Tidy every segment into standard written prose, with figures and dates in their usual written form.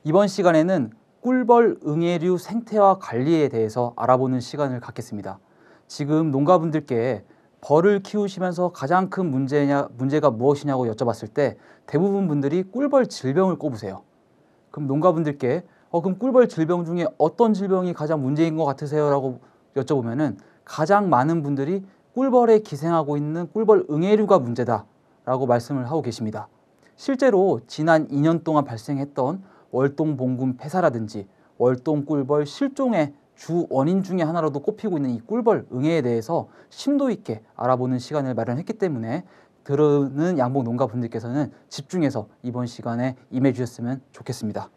이번 시간에는 꿀벌 응애류 생태와 관리에 대해서 알아보는 시간을 갖겠습니다. 지금 농가분들께 벌을 키우시면서 가장 큰 문제가 무엇이냐고 여쭤봤을 때 대부분 분들이 꿀벌 질병을 꼽으세요. 그럼 농가분들께 그럼 꿀벌 질병 중에 어떤 질병이 가장 문제인 것 같으세요? 라고 여쭤보면은 가장 많은 분들이 꿀벌에 기생하고 있는 꿀벌 응애류가 문제다 라고 말씀을 하고 계십니다. 실제로 지난 2년 동안 발생했던 월동봉군 폐사라든지 월동꿀벌 실종의 주 원인 중에 하나로도 꼽히고 있는 이 꿀벌 응애에 대해서 심도 있게 알아보는 시간을 마련했기 때문에 들으는 양봉 농가분들께서는 집중해서 이번 시간에 임해 주셨으면 좋겠습니다.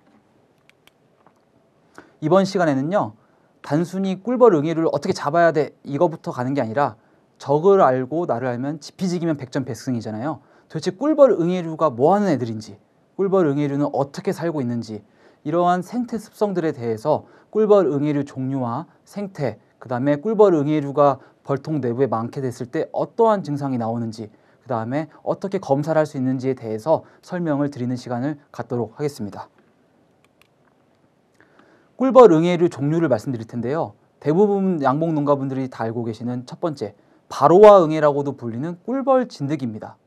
이번 시간에는요, 단순히 꿀벌 응애류를 어떻게 잡아야 돼 이거부터 가는 게 아니라 적을 알고 나를 알면 지피지기면 백전백승이잖아요. 도대체 꿀벌 응애류가 뭐 하는 애들인지, 꿀벌 응애류는 어떻게 살고 있는지, 이러한 생태 습성들에 대해서 꿀벌 응애류 종류와 생태, 그 다음에 꿀벌 응애류가 벌통 내부에 많게 됐을 때 어떠한 증상이 나오는지, 그 다음에 어떻게 검사를 할 수 있는지에 대해서 설명을 드리는 시간을 갖도록 하겠습니다. 꿀벌 응애류 종류를 말씀드릴 텐데요. 대부분 양봉 농가분들이 다 알고 계시는 첫 번째, 바로와 응애라고도 불리는 꿀벌 진드기입니다.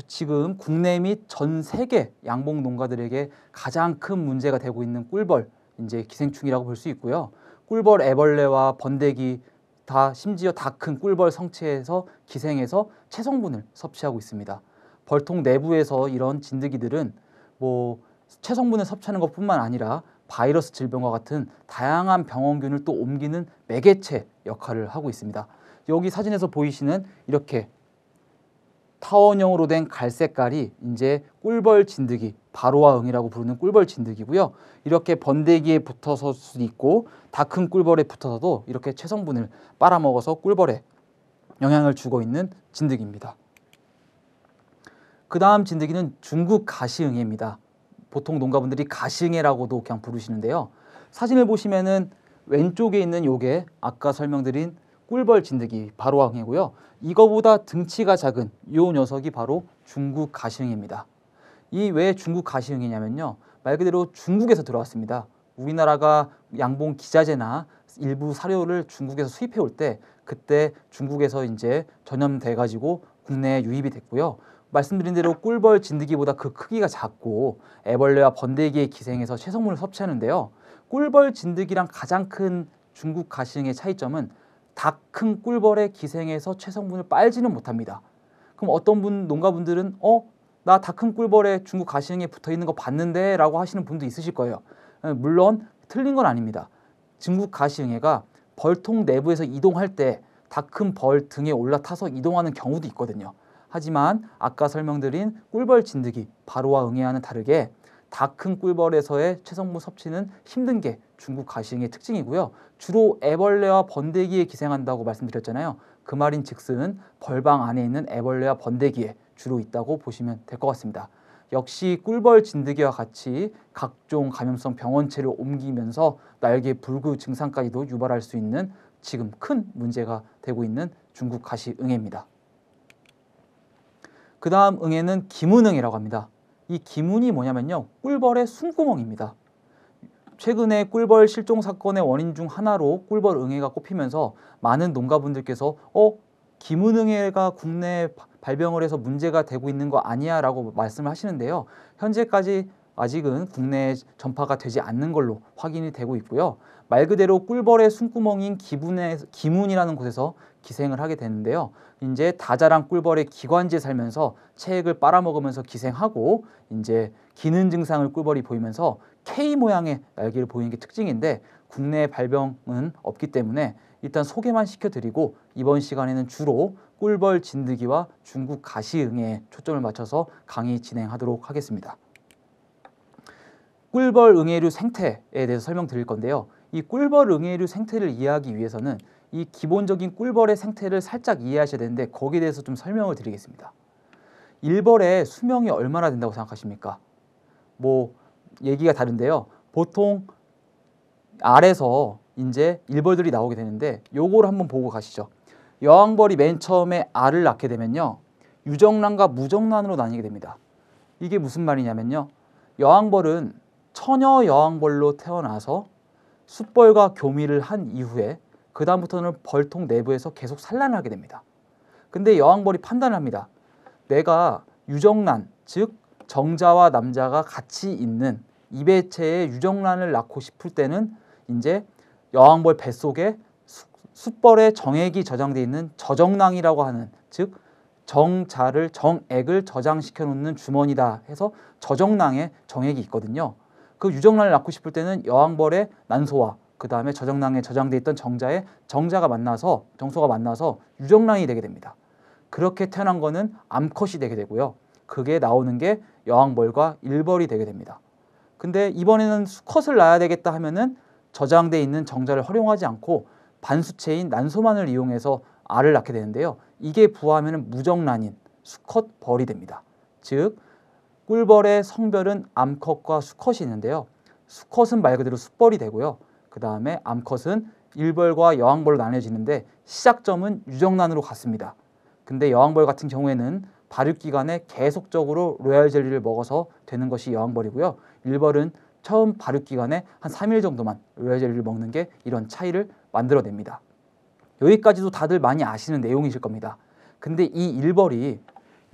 지금 국내 및 전 세계 양봉 농가들에게 가장 큰 문제가 되고 있는 꿀벌, 이제 기생충이라고 볼 수 있고요. 꿀벌 애벌레와 번데기 심지어 다 큰 꿀벌 성체에서 기생해서 체성분을 섭취하고 있습니다. 벌통 내부에서 이런 진드기들은 체성분을 섭취하는 것뿐만 아니라 바이러스 질병과 같은 다양한 병원균을 또 옮기는 매개체 역할을 하고 있습니다. 여기 사진에서 보이시는 이렇게 타원형으로 된 갈색깔이 이제 꿀벌 진드기, 바로와 응이라고 부르는 꿀벌 진드기고요. 이렇게 번데기에 붙어서 수도 있고 다 큰 꿀벌에 붙어서도 이렇게 체성분을 빨아먹어서 꿀벌에 영향을 주고 있는 진드기입니다. 그 다음 진드기는 중국 가시응애입니다. 보통 농가분들이 가시응애라고도 그냥 부르시는데요. 사진을 보시면은 왼쪽에 있는 요게 아까 설명드린 꿀벌 진드기 바로와 응애고요. 이거보다 등치가 작은 요 녀석이 바로 중국 가시응애입니다. 이 왜 중국 가시응애냐면요, 말 그대로 중국에서 들어왔습니다. 우리나라가 양봉 기자재나 일부 사료를 중국에서 수입해 올 때 그때 중국에서 이제 전염돼 가지고 국내에 유입이 됐고요. 말씀드린 대로 꿀벌 진드기보다 그 크기가 작고 애벌레와 번데기에 기생해서 체성분을 섭취하는데요. 꿀벌 진드기랑 가장 큰 중국 가시응의 차이점은 다 큰 꿀벌에 기생해서 체성분을 빨지는 못합니다. 그럼 어떤 농가분들은 나 다 큰 꿀벌에 중국 가시응에 붙어있는 거 봤는데 라고 하시는 분도 있으실 거예요. 물론 틀린 건 아닙니다. 중국 가시응애가 벌통 내부에서 이동할 때 다 큰 벌 등에 올라타서 이동하는 경우도 있거든요. 하지만 아까 설명드린 꿀벌 진드기, 바로와 응애와는 다르게 다 큰 꿀벌에서의 체성분 섭취는 힘든 게 중국 가시응의 특징이고요. 주로 애벌레와 번데기에 기생한다고 말씀드렸잖아요. 그 말인 즉슨 벌방 안에 있는 애벌레와 번데기에 주로 있다고 보시면 될 것 같습니다. 역시 꿀벌 진드기와 같이 각종 감염성 병원체를 옮기면서 날개 불구 증상까지도 유발할 수 있는 지금 큰 문제가 되고 있는 중국 가시응애입니다. 그 다음 응애는 기문응애라고 합니다. 이 기문이 뭐냐면요, 꿀벌의 숨구멍입니다. 최근에 꿀벌 실종 사건의 원인 중 하나로 꿀벌 응애가 꼽히면서 많은 농가분들께서 기문응애가 국내에 발병을 해서 문제가 되고 있는 거 아니야 라고 말씀을 하시는데요. 현재까지 아직은 국내에 전파가 되지 않는 걸로 확인이 되고 있고요. 말 그대로 꿀벌의 숨구멍인 기문이라는 곳에서 기생을 하게 되는데요. 이제 다자란 꿀벌의 기관지에 살면서 체액을 빨아먹으면서 기생하고 이제 기는 증상을 꿀벌이 보이면서 K 모양의 날개를 보이는 게 특징인데 국내 발병은 없기 때문에 일단 소개만 시켜드리고 이번 시간에는 주로 꿀벌 진드기와 중국 가시응애에 초점을 맞춰서 강의 진행하도록 하겠습니다. 꿀벌 응애류 생태에 대해서 설명드릴 건데요. 이 꿀벌 응애류 생태를 이해하기 위해서는 이 기본적인 꿀벌의 생태를 살짝 이해하셔야 되는데 거기에 대해서 좀 설명을 드리겠습니다. 일벌의 수명이 얼마나 된다고 생각하십니까? 얘기가 다른데요. 보통 알에서 이제 일벌들이 나오게 되는데 요거를 한번 보고 가시죠. 여왕벌이 맨 처음에 알을 낳게 되면요, 유정란과 무정란으로 나뉘게 됩니다. 이게 무슨 말이냐면요, 여왕벌은 처녀 여왕벌로 태어나서 숫벌과 교미를 한 이후에 그 다음부터는 벌통 내부에서 계속 산란하게 됩니다. 근데 여왕벌이 판단을 합니다. 내가 유정란, 즉 정자와 남자가 같이 있는 이배체의 유정란을 낳고 싶을 때는 이제 여왕벌 뱃속에 숫벌의 정액이 저장되어 있는 저정낭이라고 하는, 즉 정액을 저장시켜 놓는 주머니다 해서 저정낭에 정액이 있거든요. 그 유정란을 낳고 싶을 때는 여왕벌의 난소와 그 다음에 저정낭에 저장되어 있던 정자가 만나서 정소가 만나서 유정란이 되게 됩니다. 그렇게 태어난 거는 암컷이 되게 되고요. 그게 나오는 게 여왕벌과 일벌이 되게 됩니다. 근데 이번에는 수컷을 낳아야 되겠다 하면은 저장되어 있는 정자를 활용하지 않고 반수체인 난소만을 이용해서 알을 낳게 되는데요. 이게 부화하면 무정란인 수컷벌이 됩니다. 즉 꿀벌의 성별은 암컷과 수컷이 있는데요. 수컷은 말 그대로 숫벌이 되고요. 그 다음에 암컷은 일벌과 여왕벌로 나뉘어지는데 시작점은 유정란으로 갔습니다. 근데 여왕벌 같은 경우에는 발육기간에 계속적으로 로얄 젤리를 먹어서 되는 것이 여왕벌이고요. 일벌은 처음 발육기간에 한 3일 정도만 로얄 젤리를 먹는 게 이런 차이를 만들어냅니다. 여기까지도 다들 많이 아시는 내용이실 겁니다. 근데 이 일벌이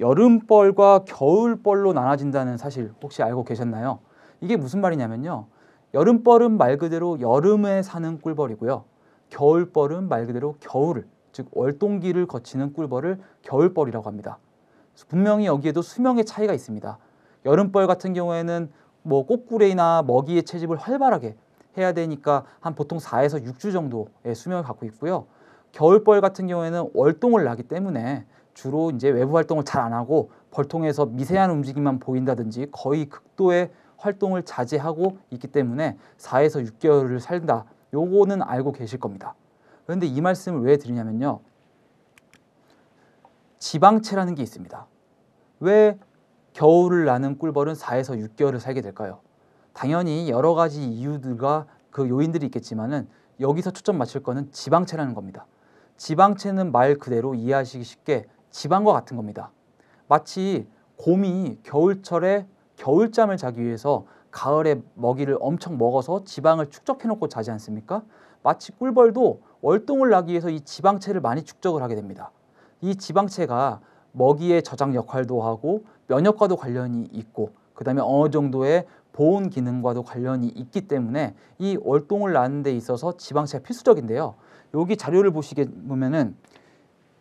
여름벌과 겨울벌로 나눠진다는 사실 혹시 알고 계셨나요? 이게 무슨 말이냐면요. 여름벌은 말 그대로 여름에 사는 꿀벌이고요. 겨울벌은 말 그대로 겨울을, 즉 월동기를 거치는 꿀벌을 겨울벌이라고 합니다. 분명히 여기에도 수명의 차이가 있습니다. 여름벌 같은 경우에는 뭐 꽃구레이나 먹이의 채집을 활발하게 해야 되니까 한 보통 4에서 6주 정도의 수명을 갖고 있고요. 겨울벌 같은 경우에는 월동을 나기 때문에 주로 이제 외부 활동을 잘 안 하고 벌통에서 미세한 움직임만 보인다든지 거의 극도의 활동을 자제하고 있기 때문에 4에서 6개월을 살다. 요거는 알고 계실 겁니다. 그런데 이 말씀을 왜 드리냐면요. 지방체라는 게 있습니다. 왜 겨울을 나는 꿀벌은 4에서 6개월을 살게 될까요? 당연히 여러 가지 이유들과 그 요인들이 있겠지만은 여기서 초점 맞출 거는 지방체라는 겁니다. 지방체는 말 그대로 이해하시기 쉽게 지방과 같은 겁니다. 마치 곰이 겨울철에 겨울잠을 자기 위해서 가을에 먹이를 엄청 먹어서 지방을 축적해 놓고 자지 않습니까? 마치 꿀벌도 월동을 나기 위해서 이 지방체를 많이 축적을 하게 됩니다. 이 지방체가 먹이의 저장 역할도 하고 면역과도 관련이 있고 그 다음에 어느 정도의 보온 기능과도 관련이 있기 때문에 이 월동을 낳는 데 있어서 지방체가 필수적인데요. 여기 자료를 보면은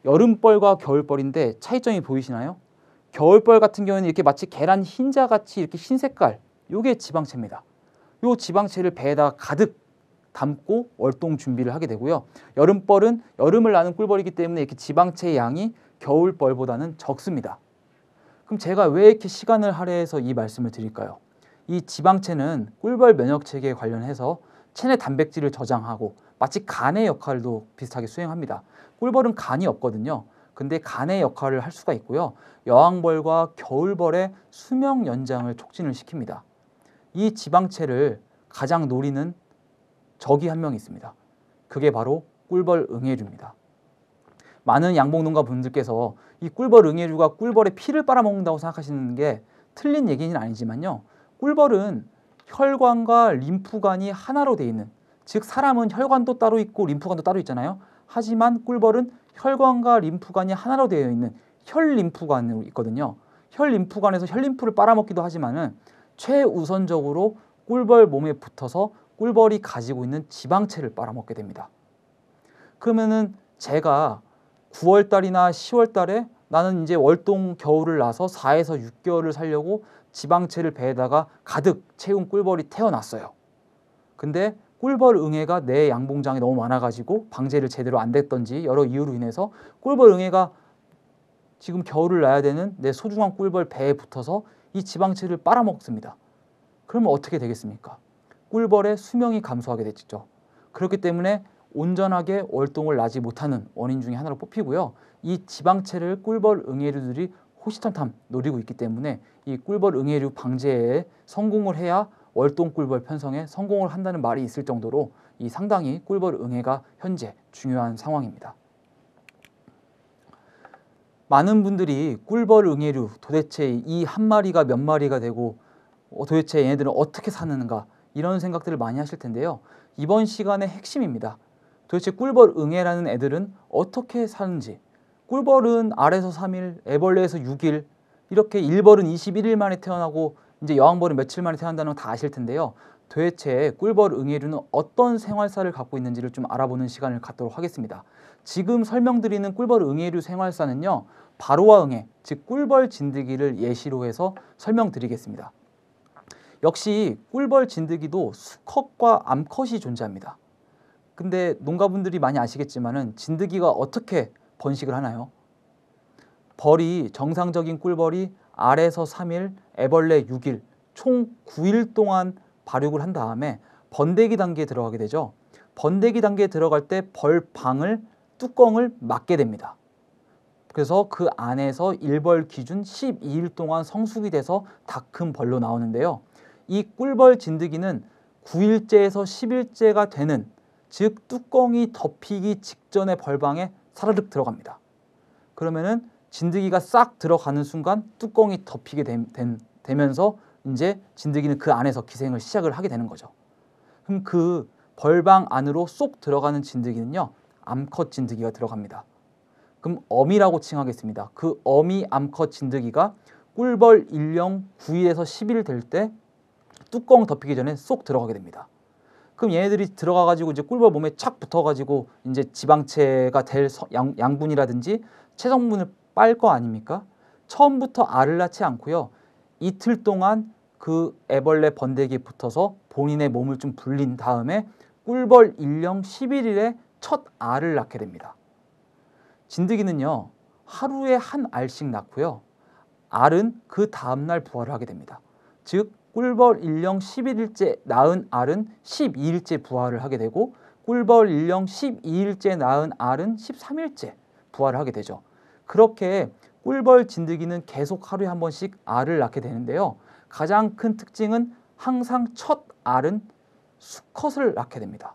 여름벌과 겨울벌인데 차이점이 보이시나요? 겨울벌 같은 경우에는 이렇게 마치 계란 흰자같이 이렇게 흰 색깔, 요게 지방체입니다. 요 지방체를 배에다 가득 담고 월동 준비를 하게 되고요. 여름벌은 여름을 나는 꿀벌이기 때문에 이렇게 지방체의 양이 겨울벌보다는 적습니다. 그럼 제가 왜 이렇게 시간을 할애해서 이 말씀을 드릴까요? 이 지방체는 꿀벌 면역체계에 관련해서 체내 단백질을 저장하고 마치 간의 역할도 비슷하게 수행합니다. 꿀벌은 간이 없거든요. 근데 간의 역할을 할 수가 있고요. 여왕벌과 겨울벌의 수명 연장을 촉진을 시킵니다. 이 지방체를 가장 노리는 적이 한 명 있습니다. 그게 바로 꿀벌 응애류입니다. 많은 양봉농가 분들께서 이 꿀벌 응애류가 꿀벌의 피를 빨아먹는다고 생각하시는 게 틀린 얘기는 아니지만요. 꿀벌은 혈관과 림프관이 하나로 되어 있는, 즉 사람은 혈관도 따로 있고 림프관도 따로 있잖아요. 하지만 꿀벌은 혈관과 림프관이 하나로 되어 있는 혈림프관으로 있거든요. 혈림프관에서 혈림프를 빨아먹기도 하지만은 최우선적으로 꿀벌 몸에 붙어서 꿀벌이 가지고 있는 지방체를 빨아먹게 됩니다. 그러면은 제가 9월 달이나 10월 달에 나는 이제 월동 겨울을 나서 4에서 6개월을 살려고 지방체를 배에다가 가득 채운 꿀벌이 태어났어요. 근데 꿀벌 응애가 내 양봉장에 너무 많아가지고 방제를 제대로 안 됐던지 여러 이유로 인해서 꿀벌 응애가 지금 겨울을 나야 되는 내 소중한 꿀벌 배에 붙어서 이 지방체를 빨아먹습니다. 그러면 어떻게 되겠습니까? 꿀벌의 수명이 감소하게 되죠. 그렇기 때문에 온전하게 월동을 나지 못하는 원인 중에 하나로 뽑히고요. 이 지방체를 꿀벌 응애류들이 호시탐탐 노리고 있기 때문에 이 꿀벌 응애류 방제에 성공을 해야 월동 꿀벌 편성에 성공을 한다는 말이 있을 정도로 이 상당히 꿀벌 응애가 현재 중요한 상황입니다. 많은 분들이 꿀벌 응애류 도대체 이 한 마리가 몇 마리가 되고 도대체 얘네들은 어떻게 사는가 이런 생각들을 많이 하실 텐데요. 이번 시간의 핵심입니다. 도대체 꿀벌응애라는 애들은 어떻게 사는지, 꿀벌은 알에서 3일, 애벌레에서 6일, 이렇게 일벌은 21일 만에 태어나고 이제 여왕벌은 며칠 만에 태어난다는 거 다 아실 텐데요. 도대체 꿀벌응애류는 어떤 생활사를 갖고 있는지를 좀 알아보는 시간을 갖도록 하겠습니다. 지금 설명드리는 꿀벌응애류 생활사는요, 바로아응애, 즉 꿀벌 진드기를 예시로 해서 설명드리겠습니다. 역시 꿀벌 진드기도 수컷과 암컷이 존재합니다. 근데 농가분들이 많이 아시겠지만은 진드기가 어떻게 번식을 하나요? 벌이 정상적인 꿀벌이 알에서 3일, 애벌레 6일, 총 9일 동안 발육을 한 다음에 번데기 단계에 들어가게 되죠. 번데기 단계에 들어갈 때 벌방을 뚜껑을 막게 됩니다. 그래서 그 안에서 일벌 기준 12일 동안 성숙이 돼서 다 큰 벌로 나오는데요. 이 꿀벌 진드기는 9일째에서 10일째가 되는, 즉 뚜껑이 덮이기 직전의 벌방에 사르륵 들어갑니다. 그러면은 진드기가 싹 들어가는 순간 뚜껑이 덮이게 되면서 이제 진드기는 그 안에서 기생을 시작을 하게 되는 거죠. 그럼 그 벌방 안으로 쏙 들어가는 진드기는요, 암컷 진드기가 들어갑니다. 그럼 어미라고 칭하겠습니다. 그 어미 암컷 진드기가 꿀벌 일령 9일에서 10일 될 때 뚜껑 덮이기 전에 쏙 들어가게 됩니다. 그럼 얘네들이 들어가가지고 이제 꿀벌 몸에 착 붙어가지고 이제 지방체가 될 양분이라든지 체성분을 빨 거 아닙니까? 처음부터 알을 낳지 않고요. 이틀 동안 그 애벌레 번데기에 붙어서 본인의 몸을 좀 불린 다음에 꿀벌 일령 11일에 첫 알을 낳게 됩니다. 진드기는요, 하루에 한 알씩 낳고요. 알은 그 다음날 부화를 하게 됩니다. 즉 꿀벌 일령 11일째 낳은 알은 12일째 부화를 하게 되고 꿀벌 일령 12일째 낳은 알은 13일째 부화를 하게 되죠. 그렇게 꿀벌 진드기는 계속 하루에 한 번씩 알을 낳게 되는데요. 가장 큰 특징은 항상 첫 알은 수컷을 낳게 됩니다.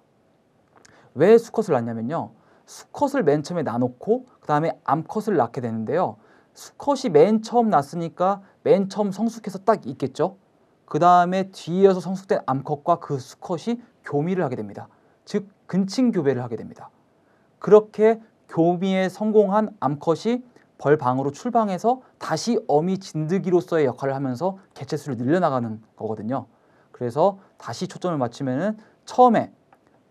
왜 수컷을 낳냐면요. 수컷을 맨 처음에 낳아놓고 그 다음에 암컷을 낳게 되는데요. 수컷이 맨 처음 낳았으니까 맨 처음 성숙해서 딱 있겠죠. 그 다음에 뒤이어서 성숙된 암컷과 그 수컷이 교미를 하게 됩니다. 즉 근친 교배를 하게 됩니다. 그렇게 교미에 성공한 암컷이 벌방으로 출방해서 다시 어미 진드기로서의 역할을 하면서 개체수를 늘려나가는 거거든요. 그래서 다시 초점을 맞추면은 처음에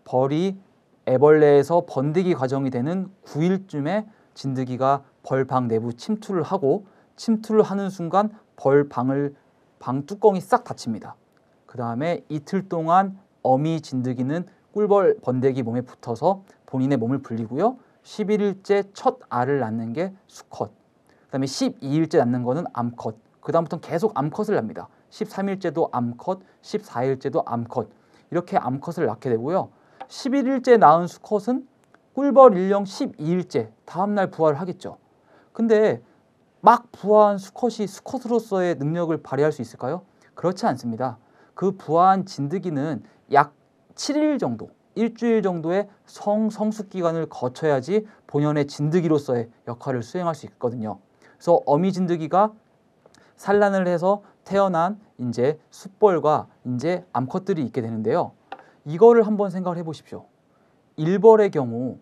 벌이 애벌레에서 번데기 과정이 되는 9일쯤에 진드기가 벌방 내부 침투를 하고 침투를 하는 순간 방 뚜껑이 싹 닫힙니다. 그 다음에 이틀 동안 어미 진드기는 꿀벌 번데기 몸에 붙어서 본인의 몸을 불리고요. 11일째 첫 알을 낳는 게 수컷, 그 다음에 12일째 낳는 거는 암컷, 그 다음부터는 계속 암컷을 낳습니다. 13일째도 암컷, 14일째도 암컷, 이렇게 암컷을 낳게 되고요. 11일째 낳은 수컷은 꿀벌 일령 12일째 다음날 부화를 하겠죠. 근데 막 부화한 수컷이 수컷으로서의 능력을 발휘할 수 있을까요? 그렇지 않습니다. 그 부화한 진드기는 약 7일 정도, 일주일 정도의 성숙 기간을 거쳐야지 본연의 진드기로서의 역할을 수행할 수 있거든요. 그래서 어미 진드기가 산란을 해서 태어난 이제 숫벌과 이제 암컷들이 있게 되는데요. 이거를 한번 생각을 해보십시오. 일벌의 경우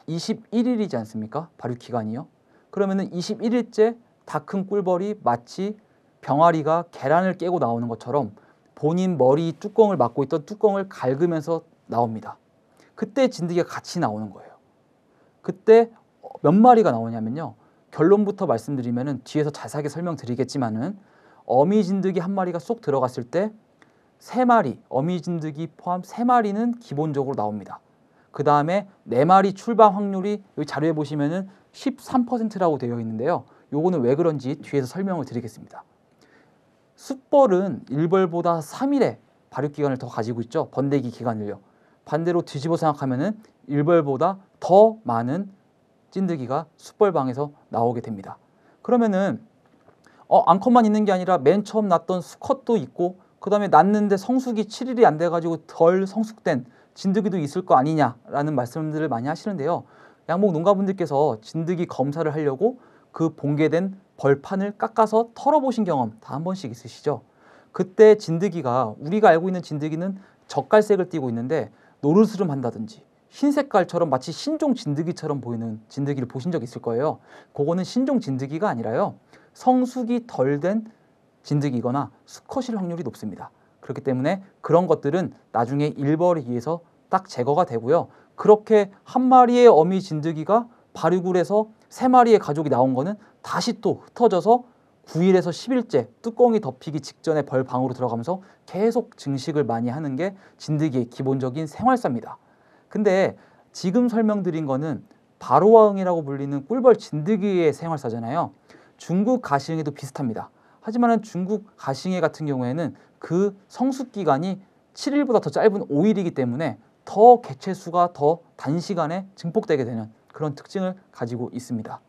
21일이지 않습니까? 발육 기간이요. 그러면은 21일째 다 큰 꿀벌이 마치 병아리가 계란을 깨고 나오는 것처럼 본인 머리 뚜껑을 막고 있던 뚜껑을 갈그면서 나옵니다. 그때 진드기가 같이 나오는 거예요. 그때 몇 마리가 나오냐면요. 결론부터 말씀드리면은 뒤에서 자세하게 설명드리겠지만은 어미 진드기 한 마리가 쏙 들어갔을 때 3마리, 어미 진드기 포함 3마리는 기본적으로 나옵니다. 그 다음에 4마리 출방 확률이 여기 자료에 보시면은 13%라고 되어 있는데요. 요거는 왜 그런지 뒤에서 설명을 드리겠습니다. 숫벌은 일벌보다 3일의 발육 기간을 더 가지고 있죠. 번데기 기간을요. 반대로 뒤집어 생각하면은 일벌보다 더 많은 찐드기가 숫벌방에서 나오게 됩니다. 그러면은 암컷만 있는 게 아니라 맨 처음 낳았던 수컷도 있고 그 다음에 낳는데 성숙이 7일이 안 돼가지고 덜 성숙된 진드기도 있을 거 아니냐라는 말씀들을 많이 하시는데요. 양목 농가분들께서 진드기 검사를 하려고 그 봉개된 벌판을 깎아서 털어보신 경험 다 한 번씩 있으시죠? 그때 진드기가 우리가 알고 있는 진드기는 젓갈색을 띠고 있는데 노르스름 한다든지 흰 색깔처럼 마치 신종 진드기처럼 보이는 진드기를 보신 적 있을 거예요. 그거는 신종 진드기가 아니라요. 성숙이 덜 된 진드기거나 수컷일 확률이 높습니다. 그렇기 때문에 그런 것들은 나중에 일벌에 의해서 딱 제거가 되고요. 그렇게 한 마리의 어미 진드기가 발육을 해서 세 마리의 가족이 나온 거는 다시 또 흩어져서 9일에서 10일째 뚜껑이 덮이기 직전에 벌방으로 들어가면서 계속 증식을 많이 하는 게 진드기의 기본적인 생활사입니다. 근데 지금 설명드린 거는 바로아응이라고 불리는 꿀벌 진드기의 생활사잖아요. 중국 가시응에도 비슷합니다. 하지만 중국 가시응에 같은 경우에는 그 성숙 기간이 7일보다 더 짧은 5일이기 때문에 더 개체 수가 더 단시간에 증폭되게 되는 그런 특징을 가지고 있습니다.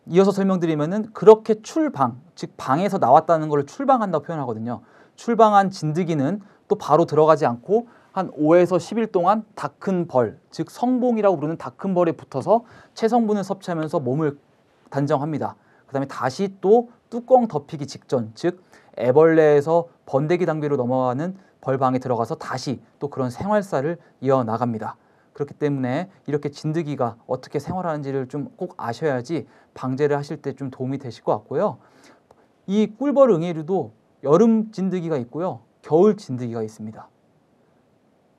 이어서 설명드리면은 그렇게 출방, 즉 방에서 나왔다는 것을 출방한다고 표현하거든요. 출방한 진드기는 또 바로 들어가지 않고 한 5에서 10일 동안 다 큰 벌, 즉 성봉이라고 부르는 다 큰 벌에 붙어서 체성분을 섭취하면서 몸을 단정합니다. 그 다음에 다시 또 뚜껑 덮이기 직전, 즉 애벌레에서 번데기 단계로 넘어가는 벌방에 들어가서 다시 또 그런 생활사를 이어나갑니다. 그렇기 때문에 이렇게 진드기가 어떻게 생활하는지를 좀 꼭 아셔야지 방제를 하실 때 좀 도움이 되실 것 같고요. 이 꿀벌 응애류도 여름 진드기가 있고요. 겨울 진드기가 있습니다.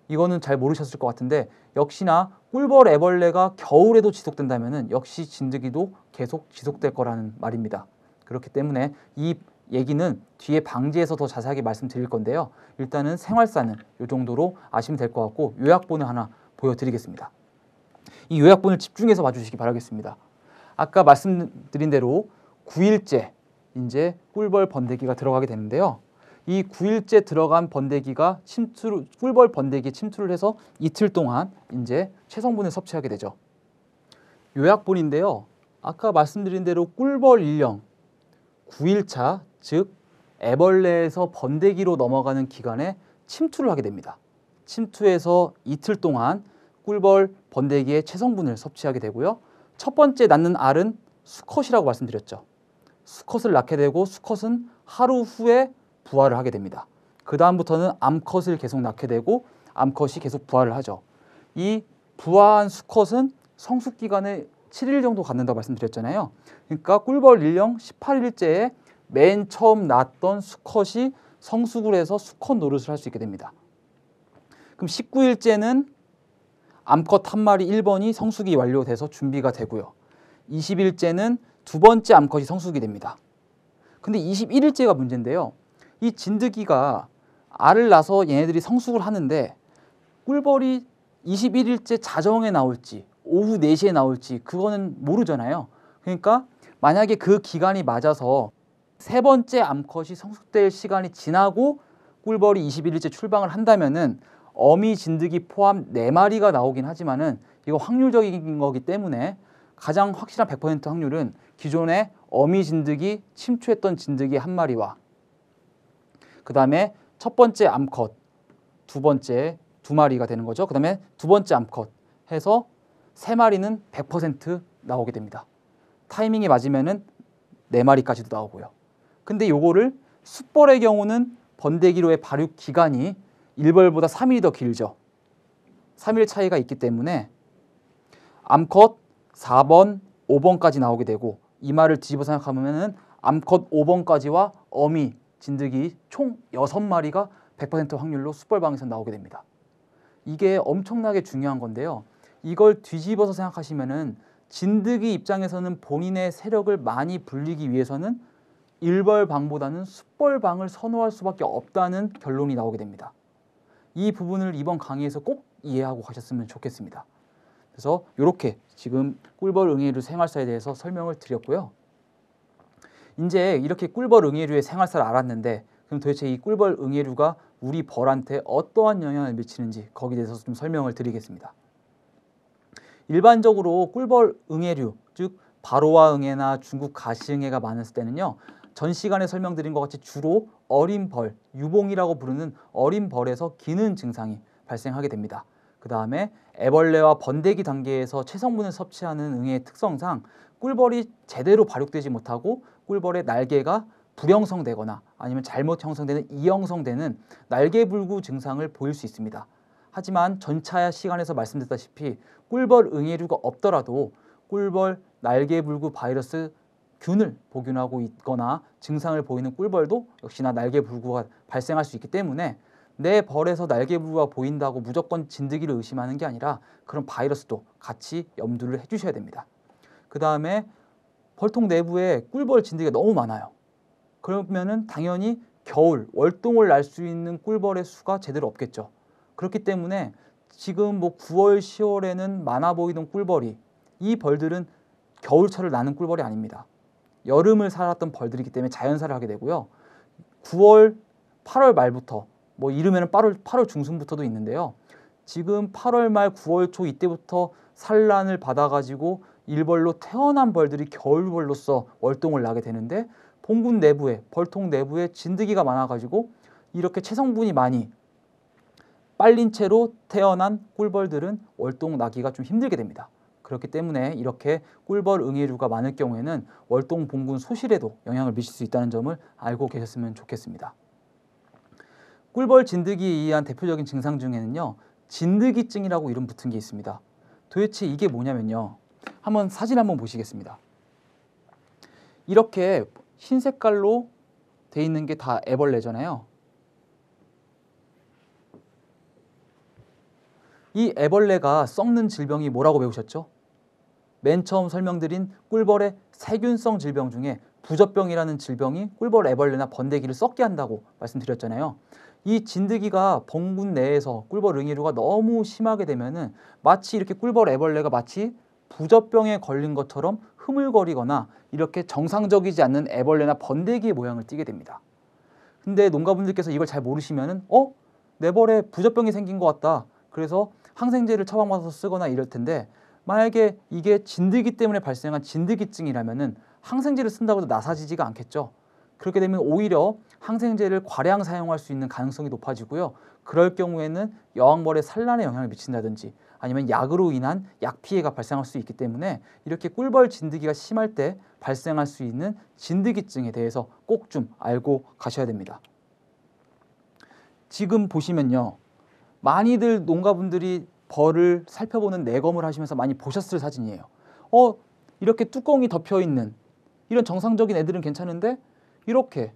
이거는 잘 모르셨을 것 같은데 역시나 꿀벌 애벌레가 겨울에도 지속된다면 역시 진드기도 계속 지속될 거라는 말입니다. 그렇기 때문에 이 얘기는 뒤에 방지에서 더 자세하게 말씀드릴 건데요. 일단은 생활사는 이 정도로 아시면 될 것 같고 요약본을 하나 보여드리겠습니다. 이 요약본을 집중해서 봐주시기 바라겠습니다. 아까 말씀드린 대로 9일째 이제 꿀벌 번데기가 들어가게 되는데요. 이 9일째 들어간 번데기가 꿀벌 번데기에 침투를 해서 이틀 동안 이제 체성분을 섭취하게 되죠. 요약본인데요. 아까 말씀드린 대로 꿀벌 일령 9일차, 즉 애벌레에서 번데기로 넘어가는 기간에 침투를 하게 됩니다. 침투해서 이틀 동안 꿀벌 번데기의 체성분을 섭취하게 되고요. 첫 번째 낳는 알은 수컷이라고 말씀드렸죠. 수컷을 낳게 되고 수컷은 하루 후에 부화를 하게 됩니다. 그 다음부터는 암컷을 계속 낳게 되고 암컷이 계속 부화를 하죠. 이 부화한 수컷은 성숙 기간에 7일 정도 갖는다고 말씀드렸잖아요. 그러니까 꿀벌 일령 18일째에 맨 처음 낳았던 수컷이 성숙을 해서 수컷 노릇을 할 수 있게 됩니다. 그럼 19일째는 암컷 한 마리 1번이 성숙이 완료돼서 준비가 되고요. 20일째는 두 번째 암컷이 성숙이 됩니다. 근데 21일째가 문제인데요. 이 진드기가 알을 낳아서 얘네들이 성숙을 하는데 꿀벌이 21일째 자정에 나올지 오후 4시에 나올지 그거는 모르잖아요. 그러니까 만약에 그 기간이 맞아서 세 번째 암컷이 성숙될 시간이 지나고 꿀벌이 21일째 출방을 한다면은 어미 진드기 포함 4마리가 나오긴 하지만은 이거 확률적인 거기 때문에 가장 확실한 100% 확률은 기존에 어미 진드기 침투했던 진드기 한 마리와 그 다음에 첫 번째 암컷, 두 번째 2마리가 되는 거죠. 그 다음에 두 번째 암컷 해서 3마리는 100% 나오게 됩니다. 타이밍이 맞으면은 4마리까지도 나오고요. 근데 요거를 숫벌의 경우는 번데기로의 발육 기간이 일벌보다 3일이 더 길죠. 3일 차이가 있기 때문에 암컷 4번, 5번까지 나오게 되고 이 말을 뒤집어 생각하면은 암컷 5번까지와 어미 진드기 총 6마리가 100% 확률로 숫벌방에서 나오게 됩니다. 이게 엄청나게 중요한 건데요. 이걸 뒤집어서 생각하시면은 진드기 입장에서는 본인의 세력을 많이 불리기 위해서는 일벌방보다는 숫벌방을 선호할 수밖에 없다는 결론이 나오게 됩니다. 이 부분을 이번 강의에서 꼭 이해하고 가셨으면 좋겠습니다. 그래서 이렇게 지금 꿀벌 응애류 생활사에 대해서 설명을 드렸고요. 이제 이렇게 꿀벌 응애류의 생활사를 알았는데 그럼 도대체 이 꿀벌 응애류가 우리 벌한테 어떠한 영향을 미치는지 거기에 대해서 좀 설명을 드리겠습니다. 일반적으로 꿀벌 응애류, 즉 바로아 응애나 중국 가시응애가 많았을 때는요. 전 시간에 설명드린 것 같이 주로 어린 벌, 유봉이라고 부르는 어린 벌에서 기는 증상이 발생하게 됩니다. 그 다음에 애벌레와 번데기 단계에서 체성분을 섭취하는 응애의 특성상 꿀벌이 제대로 발육되지 못하고 꿀벌의 날개가 불형성되거나 아니면 잘못 형성되는 이형성되는 날개불구 증상을 보일 수 있습니다. 하지만 전차 시간에서 말씀드렸다시피 꿀벌 응애류가 없더라도 꿀벌 날개불구 바이러스 균을 복용하고 있거나 증상을 보이는 꿀벌도 역시나 날개불구가 발생할 수 있기 때문에 내 벌에서 날개불구가 보인다고 무조건 진드기를 의심하는 게 아니라 그런 바이러스도 같이 염두를 해주셔야 됩니다. 그 다음에 벌통 내부에 꿀벌 진드기가 너무 많아요. 그러면은 당연히 겨울 월동을 날 수 있는 꿀벌의 수가 제대로 없겠죠. 그렇기 때문에 지금 뭐 9월, 10월에는 많아 보이던 꿀벌이 이 벌들은 겨울철을 나는 꿀벌이 아닙니다. 여름을 살았던 벌들이기 때문에 자연사를 하게 되고요. 9월, 8월 말부터 뭐 이르면 8월 중순부터도 있는데요. 지금 8월 말 9월 초 이때부터 산란을 받아가지고 일벌로 태어난 벌들이 겨울벌로서 월동을 나게 되는데 봉군 내부에 벌통 내부에 진드기가 많아가지고 이렇게 체성분이 많이 빨린 채로 태어난 꿀벌들은 월동 나기가 좀 힘들게 됩니다. 그렇기 때문에 이렇게 꿀벌 응애류가 많을 경우에는 월동 봉군 소실에도 영향을 미칠 수 있다는 점을 알고 계셨으면 좋겠습니다. 꿀벌 진드기에 의한 대표적인 증상 중에는요, 진드기증이라고 이름 붙은 게 있습니다. 도대체 이게 뭐냐면요, 한번 사진 한번 보시겠습니다. 이렇게 흰 색깔로 돼 있는 게 다 애벌레잖아요. 이 애벌레가 썩는 질병이 뭐라고 배우셨죠? 맨 처음 설명드린 꿀벌의 세균성 질병 중에 부젖병이라는 질병이 꿀벌 애벌레나 번데기를 썩게 한다고 말씀드렸잖아요. 이 진드기가 봉군 내에서 꿀벌 응애류가 너무 심하게 되면은 마치 이렇게 꿀벌 애벌레가 마치 부젖병에 걸린 것처럼 흐물거리거나 이렇게 정상적이지 않는 애벌레나 번데기의 모양을 띠게 됩니다. 근데 농가분들께서 이걸 잘 모르시면은 내 벌에 부젖병이 생긴 것 같다. 그래서 항생제를 처방받아서 쓰거나 이럴 텐데 만약에 이게 진드기 때문에 발생한 진드기증이라면은 항생제를 쓴다고 해도 나사지지가 않겠죠. 그렇게 되면 오히려 항생제를 과량 사용할 수 있는 가능성이 높아지고요. 그럴 경우에는 여왕벌의 산란에 영향을 미친다든지 아니면 약으로 인한 약 피해가 발생할 수 있기 때문에 이렇게 꿀벌 진드기가 심할 때 발생할 수 있는 진드기증에 대해서 꼭 좀 알고 가셔야 됩니다. 지금 보시면요, 많이들 농가분들이 벌을 살펴보는 내검을 하시면서 많이 보셨을 사진이에요. 이렇게 뚜껑이 덮여 있는 이런 정상적인 애들은 괜찮은데 이렇게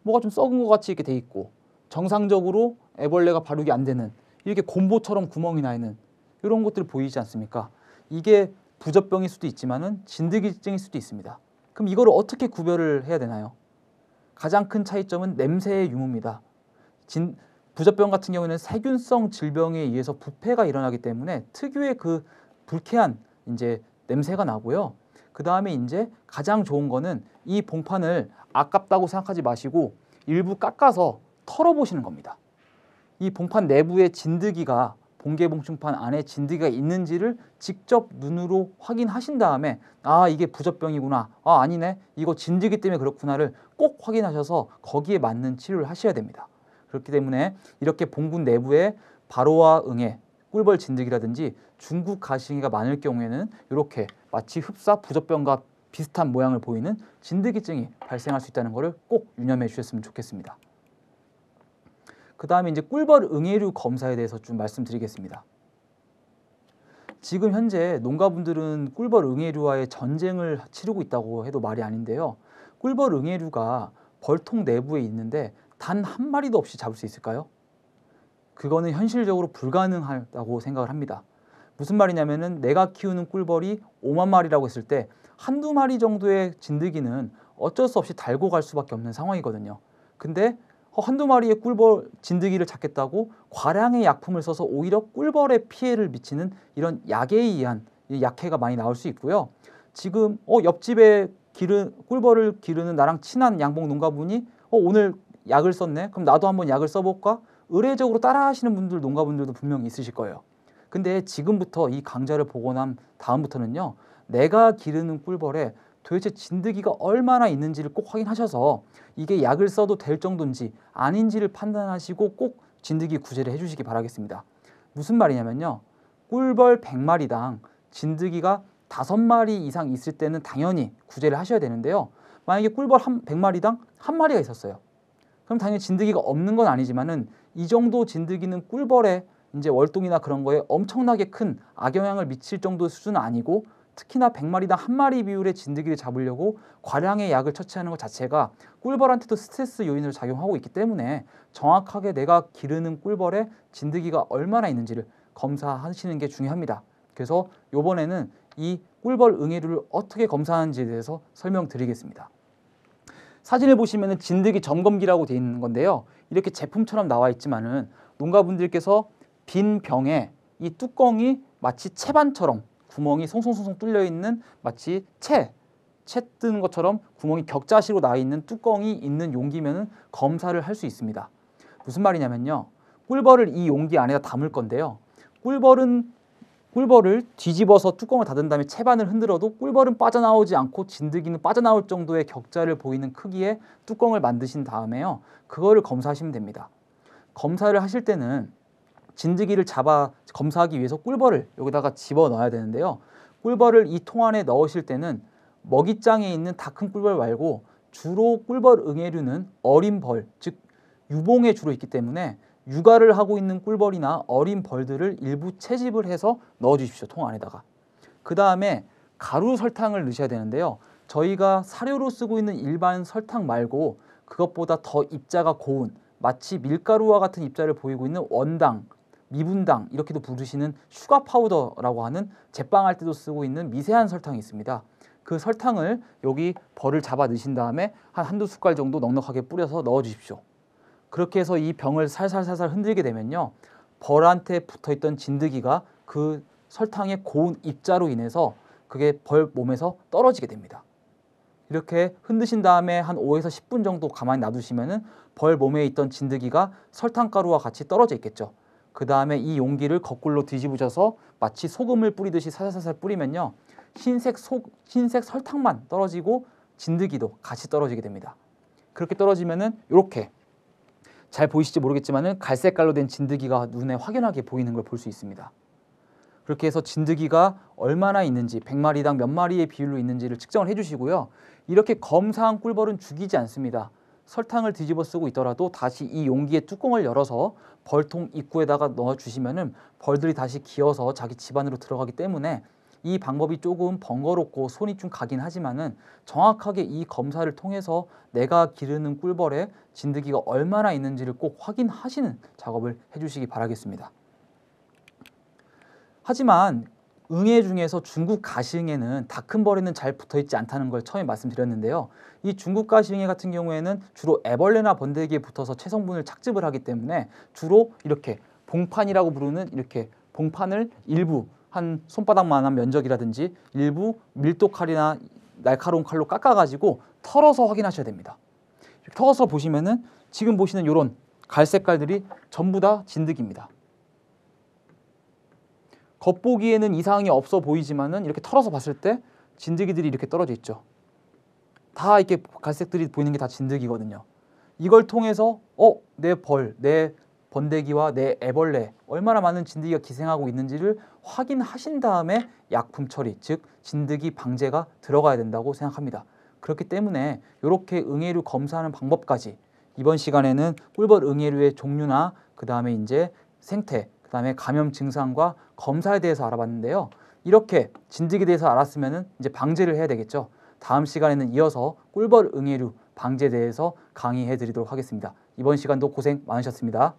뭐가 좀 썩은 것 같이 이렇게 돼 있고 정상적으로 애벌레가 발육이 안 되는 이렇게 곰보처럼 구멍이 나 있는 이런 것들이 보이지 않습니까? 이게 부젖병일 수도 있지만은 진드기증일 수도 있습니다. 그럼 이거를 어떻게 구별을 해야 되나요? 가장 큰 차이점은 냄새의 유무입니다. 부젖병 같은 경우에는 세균성 질병에 의해서 부패가 일어나기 때문에 특유의 그 불쾌한 이제 냄새가 나고요. 그 다음에 이제 가장 좋은 거는 이 봉판을 아깝다고 생각하지 마시고 일부 깎아서 털어보시는 겁니다. 이 봉판 내부에 진드기가 봉개봉충판 안에 진드기가 있는지를 직접 눈으로 확인하신 다음에 이게 부젖병이구나, 아니네, 이거 진드기 때문에 그렇구나를 꼭 확인하셔서 거기에 맞는 치료를 하셔야 됩니다. 그렇기 때문에 이렇게 봉군 내부에 바로와 응애, 꿀벌 진드기라든지 중국 가시기가 많을 경우에는 이렇게 마치 흡사 부젖병과 비슷한 모양을 보이는 진드기증이 발생할 수 있다는 것을 꼭 유념해 주셨으면 좋겠습니다. 그 다음에 이제 꿀벌 응애류 검사에 대해서 좀 말씀드리겠습니다. 지금 현재 농가분들은 꿀벌 응애류와의 전쟁을 치르고 있다고 해도 말이 아닌데요. 꿀벌 응애류가 벌통 내부에 있는데 단 한 마리도 없이 잡을 수 있을까요? 그거는 현실적으로 불가능하다고 생각을 합니다. 무슨 말이냐면은 내가 키우는 꿀벌이 5만 마리라고 했을 때 한두 마리 정도의 진드기는 어쩔 수 없이 달고 갈 수밖에 없는 상황이거든요. 근데 한두 마리의 꿀벌 진드기를 잡겠다고 과량의 약품을 써서 오히려 꿀벌에 피해를 미치는 이런 약에 의한 약해가 많이 나올 수 있고요. 지금 옆집에 꿀벌을 기르는 나랑 친한 양봉 농가분이 오늘 약을 썼네? 그럼 나도 한번 약을 써볼까? 의례적으로 따라 하시는 분들, 농가분들도 분명히 있으실 거예요. 근데 지금부터 이 강좌를 보고 난 다음부터는요, 내가 기르는 꿀벌에 도대체 진드기가 얼마나 있는지를 꼭 확인하셔서 이게 약을 써도 될 정도인지 아닌지를 판단하시고 꼭 진드기 구제를 해주시기 바라겠습니다. 무슨 말이냐면요, 꿀벌 100마리당 진드기가 5마리 이상 있을 때는 당연히 구제를 하셔야 되는데요, 만약에 꿀벌 100마리당 한 마리가 있었어요. 그럼 당연히 진드기가 없는 건 아니지만은 이 정도 진드기는 꿀벌에 이제 월동이나 그런 거에 엄청나게 큰 악영향을 미칠 정도의 수준은 아니고, 특히나 100마리당 한 마리 비율의 진드기를 잡으려고 과량의 약을 처치하는 것 자체가 꿀벌한테도 스트레스 요인으로 작용하고 있기 때문에 정확하게 내가 기르는 꿀벌에 진드기가 얼마나 있는지를 검사하시는 게 중요합니다. 그래서 이번에는 이 꿀벌 응애류를 어떻게 검사하는지에 대해서 설명드리겠습니다. 사진을 보시면 진드기 점검기라고 되어 있는 건데요. 이렇게 제품처럼 나와 있지만은 농가분들께서 빈 병에 이 뚜껑이 마치 채반처럼 구멍이 송송송송 뚫려 있는, 마치 채 뜨는 것처럼 구멍이 격자식으로 나 있는 뚜껑이 있는 용기면은 검사를 할 수 있습니다. 무슨 말이냐면요. 꿀벌을 이 용기 안에다 담을 건데요. 꿀벌을 뒤집어서 뚜껑을 닫은 다음에 채반을 흔들어도 꿀벌은 빠져나오지 않고 진드기는 빠져나올 정도의 격자를 보이는 크기의 뚜껑을 만드신 다음에요. 그거를 검사하시면 됩니다. 검사를 하실 때는 진드기를 잡아 검사하기 위해서 꿀벌을 여기다가 집어 넣어야 되는데요. 꿀벌을 이 통 안에 넣으실 때는 먹이장에 있는 다 큰 꿀벌 말고 주로 꿀벌 응애류는 어린 벌, 즉 유봉에 주로 있기 때문에 육아를 하고 있는 꿀벌이나 어린 벌들을 일부 채집을 해서 넣어 주십시오. 통 안에다가. 그 다음에 가루 설탕을 넣으셔야 되는데요. 저희가 사료로 쓰고 있는 일반 설탕 말고 그것보다 더 입자가 고운, 마치 밀가루와 같은 입자를 보이고 있는 원당, 미분당 이렇게도 부르시는 슈가 파우더라고 하는 제빵할 때도 쓰고 있는 미세한 설탕이 있습니다. 그 설탕을 여기 벌을 잡아 넣으신 다음에 한두 숟갈 정도 넉넉하게 뿌려서 넣어 주십시오. 그렇게 해서 이 병을 살살살살 흔들게 되면요. 벌한테 붙어있던 진드기가 그 설탕의 고운 입자로 인해서 그게 벌 몸에서 떨어지게 됩니다. 이렇게 흔드신 다음에 한 5에서 10분 정도 가만히 놔두시면은 벌 몸에 있던 진드기가 설탕가루와 같이 떨어져 있겠죠. 그 다음에 이 용기를 거꾸로 뒤집으셔서 마치 소금을 뿌리듯이 살살살살 뿌리면요. 흰색 설탕만 떨어지고 진드기도 같이 떨어지게 됩니다. 그렇게 떨어지면은 이렇게 잘 보이실지 모르겠지만은 갈색깔로 된 진드기가 눈에 확연하게 보이는 걸 볼 수 있습니다. 그렇게 해서 진드기가 얼마나 있는지, 100마리당 몇 마리의 비율로 있는지를 측정을 해주시고요. 이렇게 검사한 꿀벌은 죽이지 않습니다. 설탕을 뒤집어 쓰고 있더라도 다시 이 용기의 뚜껑을 열어서 벌통 입구에다가 넣어주시면은 벌들이 다시 기어서 자기 집 안으로 들어가기 때문에 이 방법이 조금 번거롭고 손이 좀 가긴 하지만은 정확하게 이 검사를 통해서 내가 기르는 꿀벌에 진드기가 얼마나 있는지를 꼭 확인하시는 작업을 해주시기 바라겠습니다. 하지만 응애 중에서 중국 가시응애는 다 큰 벌에는 잘 붙어있지 않다는 걸 처음에 말씀드렸는데요. 이 중국 가시응애 같은 경우에는 주로 애벌레나 번데기에 붙어서 채성분을 착즙을 하기 때문에 주로 이렇게 봉판이라고 부르는 이렇게 봉판을 일부 한 손바닥만한 면적이라든지 일부 밀도 칼이나 날카로운 칼로 깎아가지고 털어서 확인하셔야 됩니다. 이렇게 털어서 보시면은 지금 보시는 이런 갈색깔들이 전부 다 진드기입니다. 겉보기에는 이상이 없어 보이지만은 이렇게 털어서 봤을 때 진드기들이 이렇게 떨어져 있죠. 다 이렇게 갈색들이 보이는 게 다 진드기거든요. 이걸 통해서 내 벌, 내 번데기와 내 애벌레 얼마나 많은 진드기가 기생하고 있는지를 확인하신 다음에 약품 처리, 즉 진드기 방제가 들어가야 된다고 생각합니다. 그렇기 때문에 이렇게 응애류 검사하는 방법까지 이번 시간에는 꿀벌 응애류의 종류나 그 다음에 이제 생태, 그 다음에 감염 증상과 검사에 대해서 알아봤는데요. 이렇게 진드기에 대해서 알았으면 이제 방제를 해야 되겠죠. 다음 시간에는 이어서 꿀벌 응애류 방제에 대해서 강의해 드리도록 하겠습니다. 이번 시간도 고생 많으셨습니다.